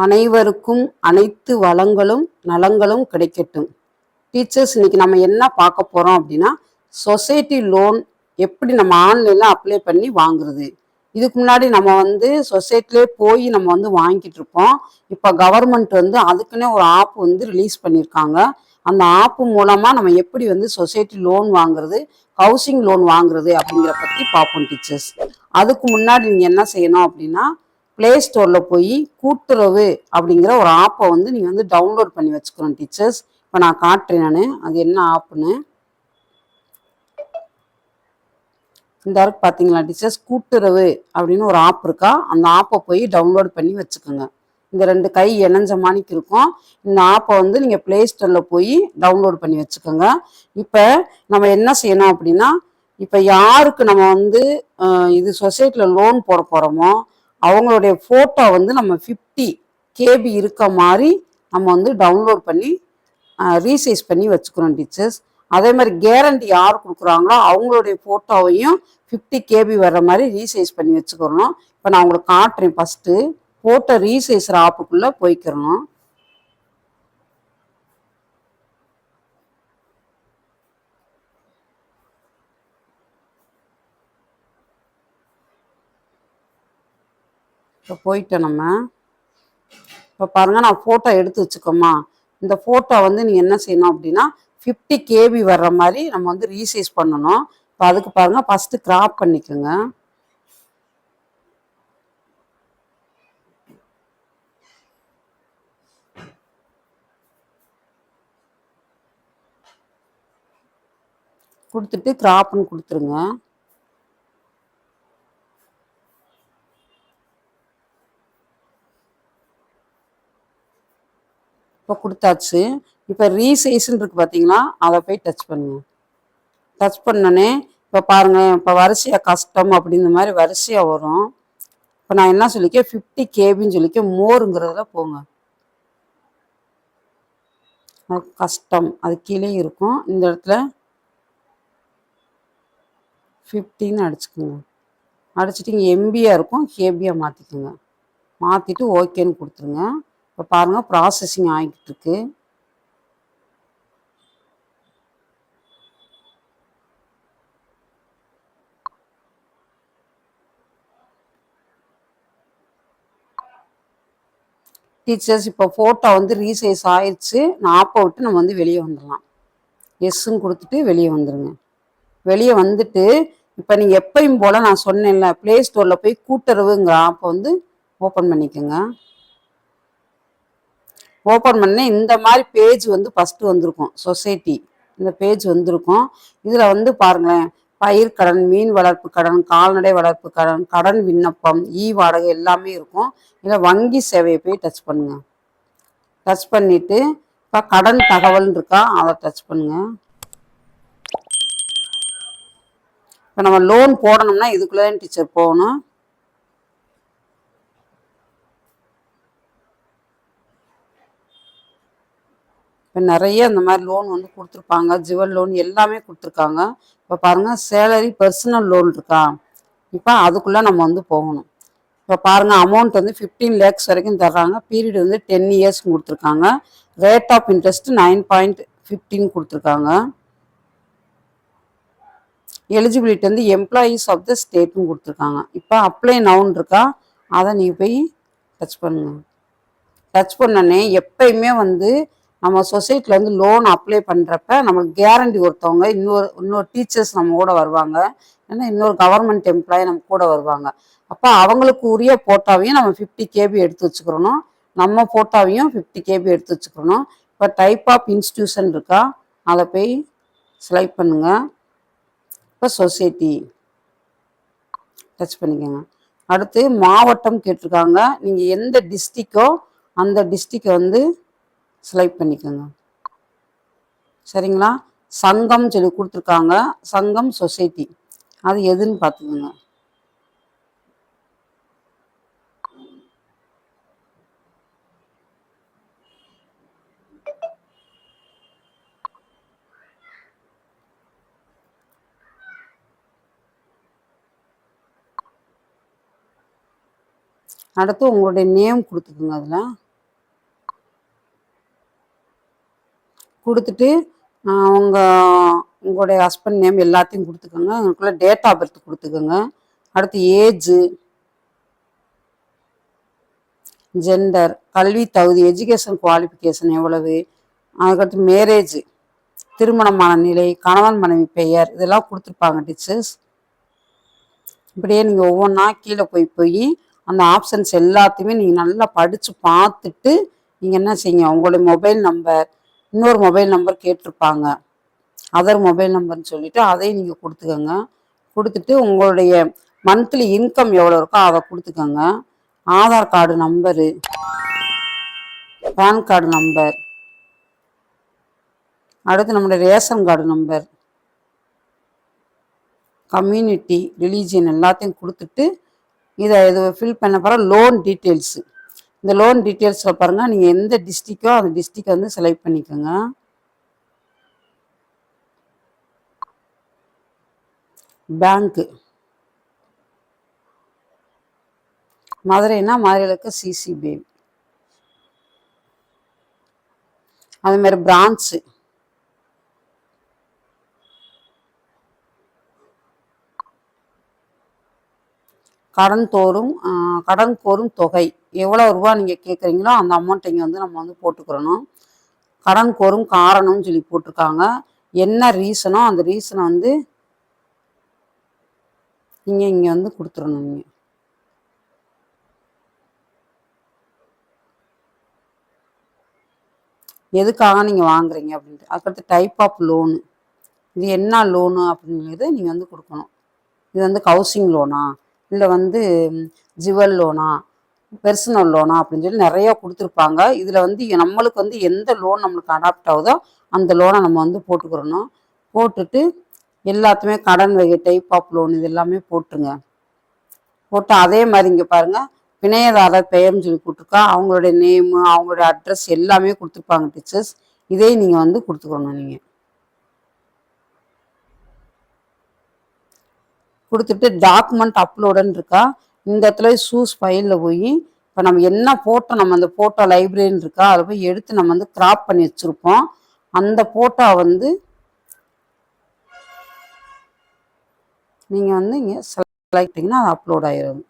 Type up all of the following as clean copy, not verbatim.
அனைவருக்கும் அனைத்து வளங்களும் நலங்களும் கிடைக்கட்டும். டீச்சர்ஸ், இன்னைக்கு நம்ம என்ன பார்க்க போறோம் அப்படின்னா, சொசைட்டி லோன் எப்படி நம்ம ஆன்லைன்ல அப்ளை பண்ணி வாங்குறது. இதுக்கு முன்னாடி நம்ம சொசைட்டிலே போய் நம்ம வாங்கிட்டு இருப்போம். இப்போ கவர்மெண்ட் அதுக்குன்னே ஒரு ஆப் ரிலீஸ் பண்ணியிருக்காங்க. அந்த ஆப் மூலமா நம்ம எப்படி சொசைட்டி லோன் வாங்குறது, ஹவுசிங் லோன் வாங்குறது அப்படிங்கிற பத்தி பார்ப்போம் டீச்சர்ஸ். அதுக்கு முன்னாடி நீங்க என்ன செய்யணும் அப்படின்னா, பிளே ஸ்டோர்ல போய் கூட்டுறவு அப்படிங்கிற ஒரு ஆப்பை நீங்க டவுன்லோட் பண்ணி வச்சுக்கணும் டீச்சர்ஸ். இப்போ நான் காட்டுறேன் அது என்ன ஆப்புன்னு. இந்த ஆப் பார்த்தீங்களா டீச்சர்ஸ், கூட்டுறவு அப்படின்னு ஒரு ஆப் இருக்கா. அந்த ஆப்பை போய் டவுன்லோட் பண்ணி வச்சுக்கோங்க. இந்த ரெண்டு கை இணைஞ்ச மாணிக்கு இருக்கும். இந்த ஆப்பை நீங்கள் பிளே ஸ்டோரில் போய் டவுன்லோட் பண்ணி வச்சுக்கோங்க. இப்போ நம்ம என்ன செய்யணும் அப்படின்னா, இப்போ யாருக்கு நம்ம இது சொசைட்டியில் லோன் போட போகிறோமோ அவங்களுடைய ஃபோட்டோ நம்ம 50 KB இருக்க மாதிரி நம்ம டவுன்லோட் பண்ணி ரீசைஸ் பண்ணி வச்சுக்கிறோம் டீச்சர்ஸ். அதே மாதிரி கேரண்டி யார் கொடுக்குறாங்களோ அவங்களுடைய ஃபோட்டோவையும் 50 KB வர்ற மாதிரி ரீசைஸ் பண்ணி வச்சுக்கிறோம். இப்போ நான் உங்களுக்கு காட்டுறேன். ஃபஸ்ட்டு ஃபோட்டோ ரீசைஸர் ஆப்புக்குள்ளே போய்க்கிறணும். இப்போ போயிட்டோம் நம்ம. இப்போ பாருங்கள், நான் ஃபோட்டோ எடுத்து வச்சுக்கோமா. இந்த ஃபோட்டோ நீங்கள் என்ன செய்யணும் அப்படின்னா 50 KB வர்ற மாதிரி நம்ம ரீசைஸ் பண்ணணும். இப்போ அதுக்கு பாருங்கள், ஃபஸ்ட்டு கிராப் பண்ணிக்கோங்க. கொடுத்துட்டு கிராப்னு கொடுத்துருங்க. இப்போ கொடுத்தாச்சு. இப்போ ரீசைஸ்ன்னு இருக்கு பார்த்தீங்களா, அதை போய் டச் பண்ணுங்க. டச் பண்ணனே இப்போ பாருங்கள், இப்போ வரிசையாக கஸ்டம் அப்படிங்கிற மாதிரி வரிசையாக வரும். இப்போ நான் என்ன சொல்லிக்கேன், 50 KBன்னு சொல்லிக்க மோருங்கிறதுல போங்க. கஸ்டம் அது கீழே இருக்கும். இந்த இடத்துல 50ன்னு அடிச்சுக்கோங்க. அடிச்சுட்டு இங்கே MBயாக இருக்கும், KBயாக மாற்றிக்கோங்க. மாற்றிட்டு ஓகேன்னு கொடுத்துருங்க. இப்போ பாருங்கள், ப்ராசஸிங் ஆகிட்டு இருக்கு. டீச்சர்ஸ், இப்போ ஃபோட்டோ ரீசைஸ் ஆயிடுச்சு. நான் ஆப்பை விட்டு நம்ம வெளியே வந்துடலாம். எஸ்ன்னு கொடுத்துட்டு வெளியே வந்துடுங்க. வெளியே வந்துட்டு இப்போ நீங்கள் எப்பயும் போல் நான் சொன்னேன்ல, ப்ளே ஸ்டோரில் போய் கூட்டுறவுங்கிற ஆப்பை ஓப்பன் பண்ணிக்கோங்க. ஓப்பன் பண்ணேன். இந்த மாதிரி பேஜ் ஃபஸ்ட்டு வந்திருக்கும். சொசைட்டி இந்த பேஜ் வந்திருக்கும். இதில் பாருங்களேன், பயிர் கடன், மீன் வளர்ப்பு கடன், கால்நடை வளர்ப்பு கடன், கடன் விண்ணப்பம், வாடகை எல்லாமே இருக்கும். இதில் வங்கி சேவையை போய் டச் பண்ணுங்க. டச் பண்ணிவிட்டு இப்போ கடன் தகவல் இருக்கா, அதை டச் பண்ணுங்க. இப்போ நம்ம லோன் போடணும்னா இதுக்குள்ளே டீச்சர் போகணும். இப்போ நிறைய இந்த மாதிரி லோன் கொடுத்துருப்பாங்க. ஜுவல் லோன் எல்லாமே கொடுத்துருக்காங்க. இப்போ பாருங்கள், சேலரி பர்சனல் லோன் இருக்கா. இப்போ அதுக்குள்ளே நம்ம போகணும். இப்போ பாருங்கள், அமௌண்ட் 15 lakhs வரைக்கும் தர்றாங்க. பீரியட் 10 years கொடுத்துருக்காங்க. ரேட் ஆஃப் இன்ட்ரெஸ்ட் 9.15 கொடுத்துருக்காங்க. எலிஜிபிலிட்டி எம்ப்ளாயீஸ் ஆஃப் த ஸ்டேட்னு கொடுத்துருக்காங்க. இப்போ அப்ளை நவுன் இருக்கா, அதை நீங்கள் போய் டச் பண்ணுங்க. டச் பண்ணனே எப்பயுமே நம்ம சொசைட்டியில் லோன் அப்ளை பண்ணுறப்ப நம்மளுக்கு கேரண்டி ஒருத்தவங்க இன்னொரு டீச்சர்ஸ் நம்ம கூட வருவாங்க. ஏன்னா இன்னொரு கவர்மெண்ட் எம்ப்ளாயி நம்ம கூட வருவாங்க. அப்போ அவங்களுக்கு உரிய ஃபோட்டோவையும் நம்ம 50 KB எடுத்து வச்சுக்கிறணும். நம்ம ஃபோட்டோவையும் 50 KB எடுத்து வச்சுக்கிறணும். இப்போ டைப் ஆஃப் இன்ஸ்டியூஷன் இருக்கா, அதை போய் செலக்ட் பண்ணுங்க. இப்போ சொசைட்டி டச் பண்ணிக்கோங்க. அடுத்து மாவட்டம் கேட்டிருக்காங்க. நீங்கள் எந்த டிஸ்ட்ரிக்கோ அந்த டிஸ்ட்ரிக்கை செலக்ட் பண்ணிக்கோங்க. சரிங்களா. சங்கம் சொல்லி கொடுத்துருக்காங்க. சங்கம் சொசைட்டி அது எதுன்னு பார்த்துக்கோங்க. அடுத்து உங்களுடைய நேம் கொடுத்துக்குங்க. அதில் கொடுத்துட்டு உங்களுடைய ஹஸ்பண்ட் நேம் எல்லாத்தையும் கொடுத்துக்கோங்க. உங்களுக்குள்ள டேட் ஆஃப் பர்த் கொடுத்துக்கோங்க. அடுத்து ஏஜு, ஜெண்டர், கல்வி தகுதி, எஜுகேஷன் குவாலிஃபிகேஷன் எவ்வளவு, அதுக்கடுத்து மேரேஜ், திருமணமான நிலை, கணவன் மனைவி பெயர், இதெல்லாம் கொடுத்துருப்பாங்க டீச்சர்ஸ். இப்படியே நீங்கள் ஒவ்வொன்றா கீழே போய் அந்த ஆப்ஷன்ஸ் எல்லாத்தையுமே நீங்கள் நல்லா படித்து பார்த்துட்டு நீங்கள் என்ன செய்யுங்க, உங்களுடைய மொபைல் நம்பர், இன்னொரு மொபைல் நம்பர் கேட்டிருப்பாங்க, அதர் மொபைல் நம்பர்னு சொல்லிட்டு அதையும் நீங்கள் கொடுத்துக்கோங்க. கொடுத்துட்டு உங்களுடைய மந்த்லி இன்கம் எவ்வளோ இருக்கோ அதை கொடுத்துக்கோங்க. Aadhaar card number, PAN card number, அடுத்து நம்மளுடைய ration card number, community, religion எல்லாத்தையும் கொடுத்துட்டு இதை ஃபில் பண்ண பிறகு லோன் டீட்டெயில்ஸு. இந்த லோன் டீட்டெயில்ஸில் பாருங்கள், நீங்கள் எந்த டிஸ்ட்ரிக்கோ அந்த டிஸ்ட்ரிக்டை வந்து செலக்ட் பண்ணிக்கோங்க. பேங்க்கு மதுரைனா மதுரையில் இருக்க சிசிபி, அதுமாதிரி பிரான்ச்சு, கடன் கோரும் தொகை எவ்வளோ ரூபா நீங்கள் கேட்குறீங்களோ அந்த அமௌண்ட் இங்கே வந்து நம்ம வந்து போட்டுக்கிறணும். கடன் கோரும் காரணம்னு சொல்லி போட்டிருக்காங்க. என்ன ரீசனோ அந்த ரீசனை வந்து நீங்கள் இங்கே வந்து கொடுத்துடணும். நீங்கள் எதுக்காக நீங்கள் வாங்குறீங்க அப்படின்ட்டு. அதுக்கடுத்து டைப் ஆஃப் லோனு, இது என்ன லோனு அப்படிங்கிறது நீங்கள் வந்து கொடுக்கணும். இது வந்து ஹவுசிங் லோனா, இல்லை வந்து ஜுவல் லோனா, பெர்சனல் லோனா அப்படின்னு சொல்லி நிறையா கொடுத்துருப்பாங்க. இதில் வந்து நம்மளுக்கு வந்து எந்த லோன் நம்மளுக்கு அடாப்ட் ஆகுதோ அந்த லோனை நம்ம வந்து போட்டுக்கிறணும். போட்டுட்டு எல்லாத்துமே கடன் வகை, டைப் ஆஃப் லோன் இது எல்லாமே போட்டுருங்க. போட்டு அதே மாதிரி இங்கே பாருங்கள், பிணையதாரர் பெயர்னு சொல்லி கொடுத்துருக்கா, அவங்களுடைய நேமு, அவங்களுடைய அட்ரஸ் எல்லாமே கொடுத்துருப்பாங்க டீச்சர்ஸ். இதே நீங்கள் வந்து கொடுத்துக்கணும். நீங்கள் கொடுத்துட்டு டாக்குமெண்ட் அப்லோடுன்னு இருக்கா, இந்த இடத்துல சூஸ் ஃபைலில் போய் இப்போ நம்ம என்ன ஃபோட்டோ, நம்ம அந்த ஃபோட்டோ லைப்ரரின்னு இருக்கா, அதை போய் எடுத்து நம்ம வந்து கிராப் பண்ணி வச்சுருப்போம். அந்த ஃபோட்டோ வந்து நீங்கள் வந்து இங்கே செலக்ட் பண்ணிங்கன்னா அது அப்லோட் ஆகிடும்.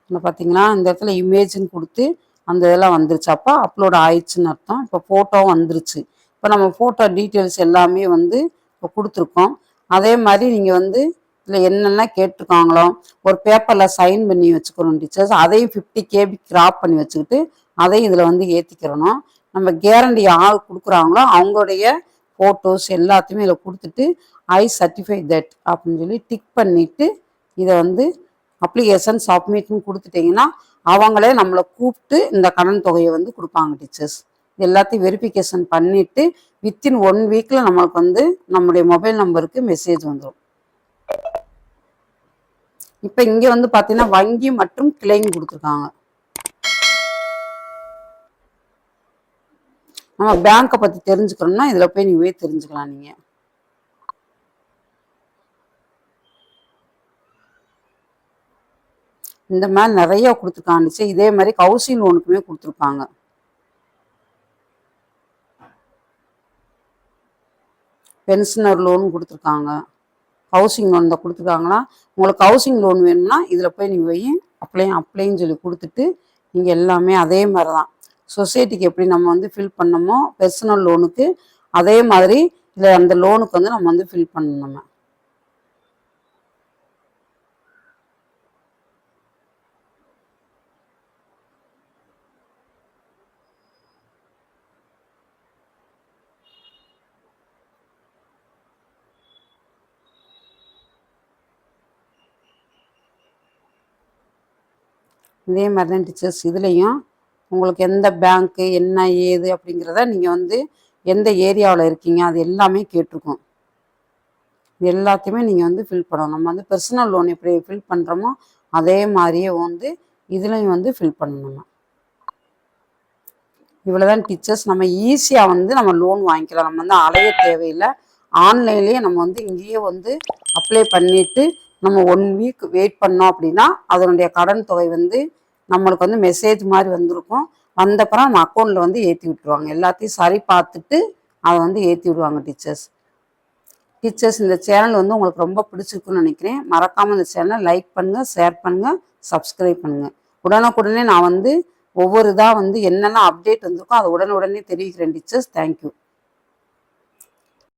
இப்போ பார்த்தீங்கன்னா இந்த இடத்துல இமேஜுன்னு கொடுத்து அந்த இதெல்லாம் வந்துருச்சு. அப்போ அப்லோட் ஆயிடுச்சுன்னு அர்த்தம். இப்போ ஃபோட்டோவும் வந்துருச்சு. இப்போ நம்ம ஃபோட்டோ டீட்டெயில்ஸ் எல்லாமே வந்து இப்போ கொடுத்துருக்கோம். அதே மாதிரி நீங்கள் வந்து இதில் என்னெல்லாம் கேட்டிருக்காங்களோ ஒரு பேப்பரில் சைன் பண்ணி வச்சுக்கணும் டீச்சர்ஸ். அதையும் 50 KB கிராப் பண்ணி வச்சுக்கிட்டு அதையும் இதில் வந்து ஏற்றிக்கிறணும். நம்ம கேரண்டி யார் கொடுக்குறாங்களோ அவங்களுடைய ஃபோட்டோஸ் எல்லாத்தையுமே இதில் கொடுத்துட்டு ஐ சர்டிஃபை தட் அப்படின்னு சொல்லி டிக் பண்ணிவிட்டு இதை வந்து அப்ளிகேஷன் சப்மிட்னு கொடுத்துட்டிங்கன்னா அவங்களே நம்மளை கூப்பிட்டு இந்த கடன் தொகையை வந்து கொடுப்பாங்க டீச்சர்ஸ். எல்லாத்தையும் வெரிஃபிகேஷன் பண்ணிவிட்டு வித்தின் 1 வீக்கில் நம்மளுக்கு வந்து நம்முடைய மொபைல் நம்பருக்கு மெசேஜ் வந்துடும். இப்போ இங்கே வந்து பார்த்தீங்கன்னா வங்கி மற்றும் கிளைம் கொடுத்துருக்காங்க. நம்ம பேங்கை பற்றி தெரிஞ்சுக்கணும்னா இதில் போய் நீங்களே தெரிஞ்சுக்கலாம். நீங்கள் இந்த மாதிரி நிறைய கொடுத்துருக்காண்டுச்சு. இதே மாதிரி ஹவுசிங் லோனுக்குமே கொடுத்துருப்பாங்க. பென்ஷனர் லோன் கொடுத்துருக்காங்க, ஹவுசிங் லோன் தான் கொடுத்துருக்காங்களா. உங்களுக்கு ஹவுசிங் லோன் வேணும்னா இதில் போய் நீங்கள் போய் அப்ளைன்னு சொல்லி கொடுத்துட்டு நீங்கள் எல்லாமே அதே மாதிரி தான் சொசைட்டிக்கு எப்படி நம்ம வந்து ஃபில் பண்ணமோ பெர்சனல் லோனுக்கு அதே மாதிரி இதில் அந்த லோனுக்கு வந்து நம்ம வந்து ஃபில் பண்ணணும். இதே மாதிரி தான் டீச்சர்ஸ் இதுலேயும் உங்களுக்கு எந்த பேங்க்கு என்ன ஏது அப்படிங்கிறத நீங்கள் வந்து எந்த ஏரியாவில் இருக்கீங்க அது எல்லாமே கேட்டிருக்கோம். இது எல்லாத்தையுமே நீங்கள் வந்து ஃபில் பண்ணணும். நம்ம வந்து பர்சனல் லோன் எப்படி ஃபில் பண்ணுறோமோ அதே மாதிரியே வந்து இதுலேயும் வந்து ஃபில் பண்ணணும். இவ்வளோ தான் டீச்சர்ஸ். நம்ம ஈஸியாக வந்து நம்ம லோன் வாங்கிக்கலாம். நம்ம வந்து அலைய தேவையில்லை. ஆன்லைன்லேயே நம்ம வந்து இங்கேயே வந்து அப்ளை பண்ணிவிட்டு நம்ம 1 வீக் வெயிட் பண்ணோம் அப்படின்னா அதனுடைய கடன் தொகை வந்து நம்மளுக்கு வந்து மெசேஜ் மாதிரி வந்திருக்கும். வந்தப்பறம் நம்ம அக்கௌண்ட்டில் வந்து ஏற்றி விட்டுருவாங்க. எல்லாத்தையும் சரி பார்த்துட்டு அதை வந்து ஏற்றி விடுவாங்க டீச்சர்ஸ். இந்த சேனல் வந்து உங்களுக்கு ரொம்ப பிடிச்சிருக்குன்னு நினைக்கிறேன். மறக்காமல் இந்த சேனலை லைக் பண்ணுங்கள், ஷேர் பண்ணுங்கள், சப்ஸ்கிரைப் பண்ணுங்கள். உடனுக்குடனே நான் வந்து ஒவ்வொரு இதாக வந்து என்னென்ன அப்டேட் வந்திருக்கோ அதை உடனுடனே தெரிவிக்கிறேன் டீச்சர்ஸ். தேங்க்யூ.